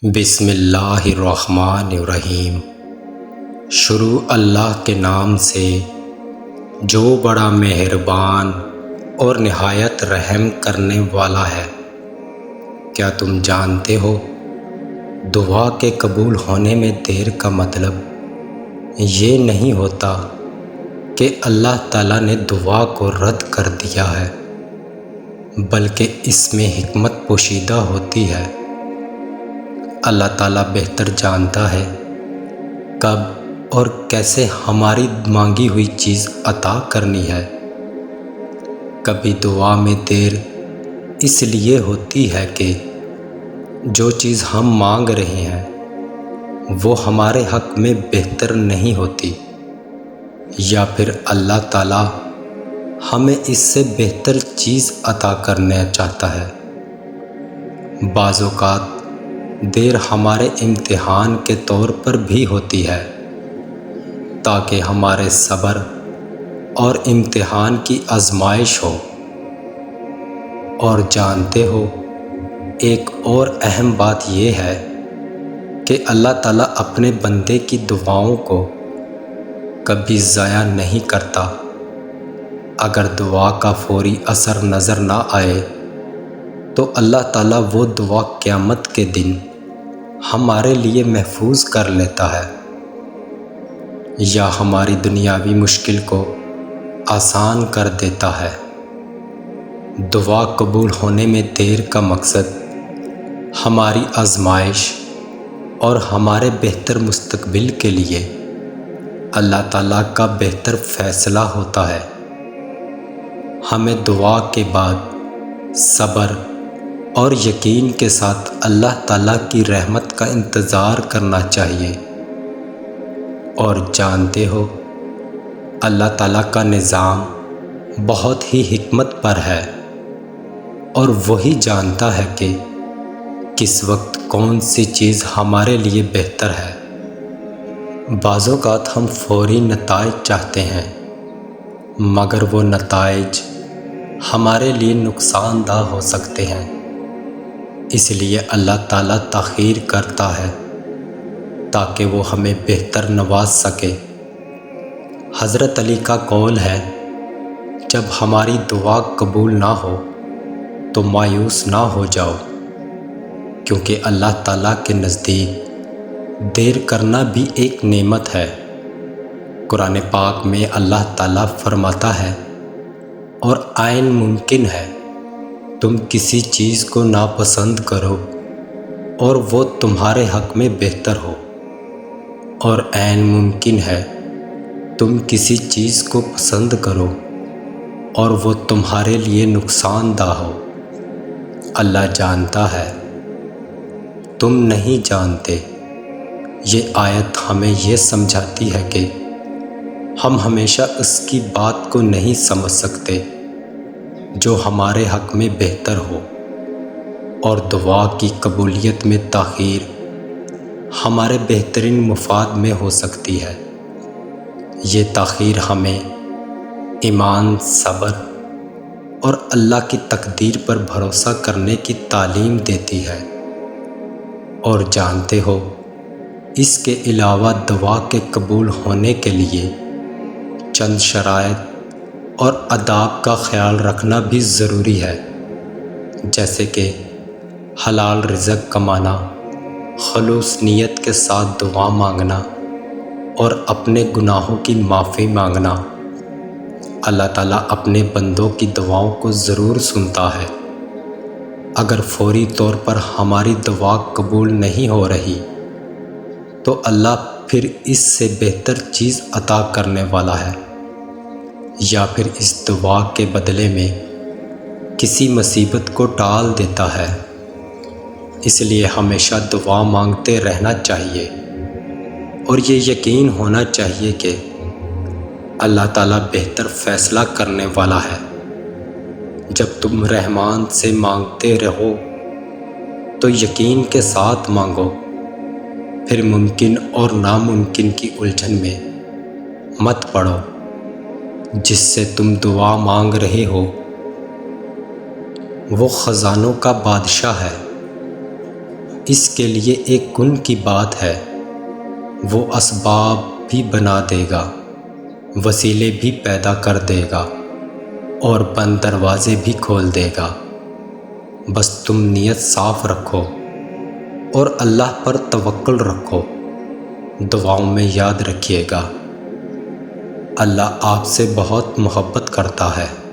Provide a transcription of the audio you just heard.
بسم اللہ الرحمن الرحیم۔ شروع اللہ کے نام سے جو بڑا مہربان اور نہایت رحم کرنے والا ہے۔ کیا تم جانتے ہو دعا کے قبول ہونے میں دیر کا مطلب یہ نہیں ہوتا کہ اللہ تعالیٰ نے دعا کو رد کر دیا ہے، بلکہ اس میں حکمت پوشیدہ ہوتی ہے۔ اللہ تعالیٰ بہتر جانتا ہے کب اور کیسے ہماری مانگی ہوئی چیز عطا کرنی ہے۔ کبھی دعا میں دیر اس لیے ہوتی ہے کہ جو چیز ہم مانگ رہے ہیں وہ ہمارے حق میں بہتر نہیں ہوتی، یا پھر اللہ تعالیٰ ہمیں اس سے بہتر چیز عطا کرنا چاہتا ہے۔ بعض اوقات دیر ہمارے امتحان کے طور پر بھی ہوتی ہے، تاکہ ہمارے صبر اور امتحان کی آزمائش ہو۔ اور جانتے ہو ایک اور اہم بات یہ ہے کہ اللہ تعالیٰ اپنے بندے کی دعاؤں کو کبھی ضائع نہیں کرتا۔ اگر دعا کا فوری اثر نظر نہ آئے تو اللہ تعالیٰ وہ دعا قیامت کے دن ہمارے لیے محفوظ کر لیتا ہے، یا ہماری دنیاوی مشکل کو آسان کر دیتا ہے۔ دعا قبول ہونے میں دیر کا مقصد ہماری آزمائش اور ہمارے بہتر مستقبل کے لیے اللہ تعالیٰ کا بہتر فیصلہ ہوتا ہے۔ ہمیں دعا کے بعد صبر اور یقین کے ساتھ اللہ تعالیٰ کی رحمت کا انتظار کرنا چاہیے۔ اور جانتے ہو اللہ تعالیٰ کا نظام بہت ہی حکمت پر ہے، اور وہی جانتا ہے کہ کس وقت کون سی چیز ہمارے لیے بہتر ہے۔ بعض اوقات ہم فوری نتائج چاہتے ہیں، مگر وہ نتائج ہمارے لیے نقصان دہ ہو سکتے ہیں، اس لیے اللہ تعالیٰ تاخیر کرتا ہے تاکہ وہ ہمیں بہتر نواز سکے۔ حضرت علی کا قول ہے، جب ہماری دعا قبول نہ ہو تو مایوس نہ ہو جاؤ، کیونکہ اللہ تعالیٰ کے نزدیک دیر کرنا بھی ایک نعمت ہے۔ قرآن پاک میں اللہ تعالیٰ فرماتا ہے، اور عین ممکن ہے تم کسی چیز کو ناپسند کرو اور وہ تمہارے حق میں بہتر ہو، اور عین ممکن ہے تم کسی چیز کو پسند کرو اور وہ تمہارے لیے نقصان دہ ہو۔ اللہ جانتا ہے، تم نہیں جانتے۔ یہ آیت ہمیں یہ سمجھاتی ہے کہ ہم ہمیشہ اس کی بات کو نہیں سمجھ سکتے جو ہمارے حق میں بہتر ہو، اور دعا کی قبولیت میں تاخیر ہمارے بہترین مفاد میں ہو سکتی ہے۔ یہ تاخیر ہمیں ایمان، صبر اور اللہ کی تقدیر پر بھروسہ کرنے کی تعلیم دیتی ہے۔ اور جانتے ہو اس کے علاوہ دعا کے قبول ہونے کے لیے چند شرائط اور آداب کا خیال رکھنا بھی ضروری ہے، جیسے کہ حلال رزق کمانا، خلوص نیت کے ساتھ دعا مانگنا، اور اپنے گناہوں کی معافی مانگنا۔ اللہ تعالیٰ اپنے بندوں کی دعاؤں کو ضرور سنتا ہے۔ اگر فوری طور پر ہماری دعا قبول نہیں ہو رہی تو اللہ پھر اس سے بہتر چیز عطا کرنے والا ہے، یا پھر اس دعا کے بدلے میں کسی مصیبت کو ٹال دیتا ہے۔ اس لیے ہمیشہ دعا مانگتے رہنا چاہیے، اور یہ یقین ہونا چاہیے کہ اللہ تعالیٰ بہتر فیصلہ کرنے والا ہے۔ جب تم رحمان سے مانگتے رہو تو یقین کے ساتھ مانگو، پھر ممکن اور ناممکن کی الجھن میں مت پڑو۔ جس سے تم دعا مانگ رہے ہو وہ خزانوں کا بادشاہ ہے، اس کے لیے ایک گن کی بات ہے، وہ اسباب بھی بنا دے گا، وسیلے بھی پیدا کر دے گا اور بند دروازے بھی کھول دے گا۔ بس تم نیت صاف رکھو اور اللہ پر توکل رکھو۔ دعاؤں میں یاد رکھیے گا، اللہ آپ سے بہت محبت کرتا ہے۔